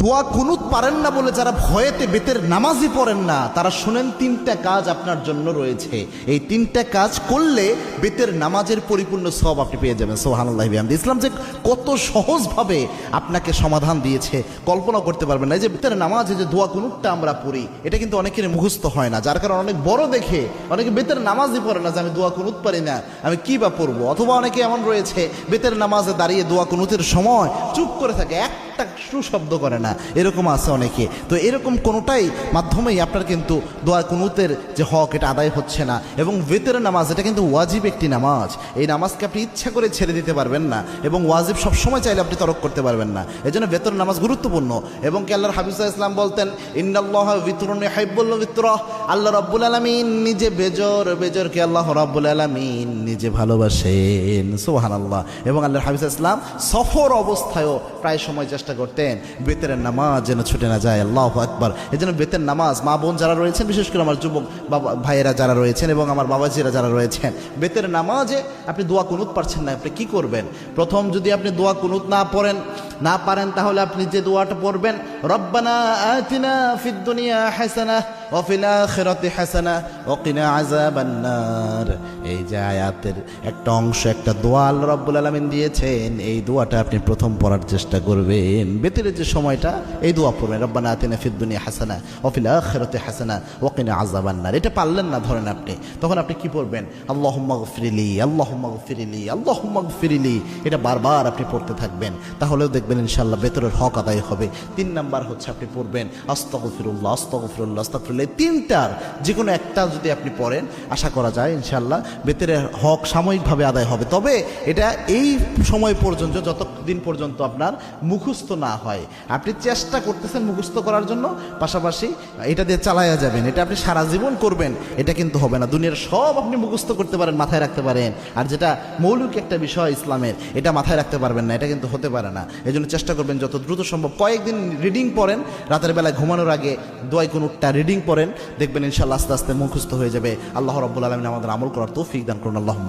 দোয়া কুনুত পারেন না বলে যারা ভয়েতে বেতের নামাজই পড়েন না, তারা শুনেন তিনটা কাজ আপনার জন্য রয়েছে। এই তিনটা কাজ করলে বেতের নামাজের পরিপূর্ণ সওয়াব আপনি পেয়ে যাবেন। সুবহানাল্লাহি ওয়া বিহামদিহি। ইসলাম যে কত সহজভাবে আপনাকে সমাধান দিয়েছে কল্পনা করতে পারবেন না। এই যে বেতের নামাজে যে দোয়া কুনুতটা আমরা পড়ি, এটা কিন্তু অনেকের মুখস্থ হয় না, যার কারণে অনেক বড় দেখে অনেকে বেতের নামাজই পড়ে না যে আমি দোয়া কুনুত পারি না, আমি কি বা পড়বো। অথবা অনেকে এমন রয়েছে বেতের নামাজে দাঁড়িয়ে দোয়া কুনুতের সময় চুপ করে থাকে, একটা শব্দ করে না, এরকম আছে অনেকে। তো এরকম কোনোটাই মাধ্যমেই আপনার কিন্তু দোয়া কুনুতের যে হক এটা আদায় হচ্ছে না। এবং বেতের নামাজ এটা কিন্তু ওয়াজিব একটি নামাজ, এই নামাজকে আপনি ইচ্ছা করে ছেড়ে দিতে পারবেন না, এবং ওয়াজিব সবসময় চাইলে আপনি তরক করতে পারবেন না। এই জন্য বেতের নামাজ গুরুত্বপূর্ণ। এবং কি আল্লাহর হাবিব সাল্লাল্লাহু আলাইহি ওয়াসাল্লাম বলতেন, ইন্নাল্লাহা বিতরুন ইউহিব্বুল বিতরা, আল্লাহ রাব্বুল আলামিন নিজে বেজরকে আল্লাহ রাব্বুল আলামিন নিজে ভালোবাসেন। সুবহানাল্লাহ। এবং আল্লাহর হাবিব সাল্লাল্লাহু আলাইহি ওয়াসাল্লাম সফর অবস্থায়ও প্রায় সময় চেষ্টা করতেন বেতের নামাজ যেন ছুটে না যায়। আল্লাহু আকবার। এই জন্য বেতের নামাজ মা বোন যারা রয়েছেন, বিশেষ করে আমার যুবক বাবা ভাইয়েরা যারা রয়েছেন এবং আমার বাবাজিরা যারা রয়েছেন, বেতের নামাজে আপনি দোয়া কুনুত পারছেন না, আপনি কি করবেন? প্রথম যদি আপনি দোয়া কুনুত না পারেন তাহলে আপনি যে দোয়াটা পড়বেন, রব্বানা আতিনা ফিদ দুনিয়া হাসানাহ ওয়া ফিল আখিরাতি হাসানাহ ওয়া কিনা আযাবান নার। এই যে আয়াতের একটা অংশ, একটা দোয়া আল্লাহ রাব্বুল আলামিন দিয়েছেন, এই দোয়াটা আপনি প্রথম পড়ার চেষ্টা করবেন। বেতের যে সময়টা এই দোয়া পড়বেন, রব্বানা আতিনা ফিদ দুনিয়া হাসানাহ ওয়া ফিল আখিরাতি হাসানাহ ওয়া কিনা আযাবান নার। এটা পারলেন না ধরেন আপনি, তখন আপনি কি পড়বেন? আল্লাহুম্মা গফিরলি, আল্লাহুম্মা গফিরলি, আল্লাহুম্মা গফিরলি। এটা বারবার আপনি পড়তে থাকবেন, তাহলেও দেখবেন ইনশাআল্লাহ বেতরের হক আদায় হবে। 3 নাম্বার হচ্ছে আপনি পড়বেন আস্তাগফিরুল্লাহ, আস্তাগফিরুল্লাহ, আস্তাগফিরুল্লাহ। তিনটার যে কোনো একটা যদি আপনি পড়েন, আশা করা যায় ইনশাআল্লাহ বেতরের হক সাময়িকভাবে আদায় হবে। তবে এটা এই সময় পর্যন্ত, যতদিন পর্যন্ত আপনার মুখস্থ না হয়। আপনি চেষ্টা করতেছেন মুখস্থ করার জন্য, পাশাপাশি এটা দিয়ে চালায়া যাবেন। এটা আপনি সারা জীবন করবেন, এটা কিন্তু হবে না। দুনিয়ার সব আপনি মুখস্থ করতে পারেন, মাথায় রাখতে পারেন, আর যেটা মৌলিক একটা বিষয় ইসলামের, এটা মাথায় রাখতে পারবেন না, এটা কিন্তু হতে পারে না। এই জন্য চেষ্টা করবেন যত দ্রুত সম্ভব কয়েকদিন রিডিং পড়েন, রাতের বেলায় ঘুমানোর আগে দোয়া কুনুতটা রিডিং পড়েন, দেখবেন ইনশাআল্লাহ আস্তে আস্তে মুখস্থ হয়ে যাবে। আল্লাহ রাব্বুল আলামিন আমাদের আমল করার তৌফিক দান করুন। আল্লাহুম্মা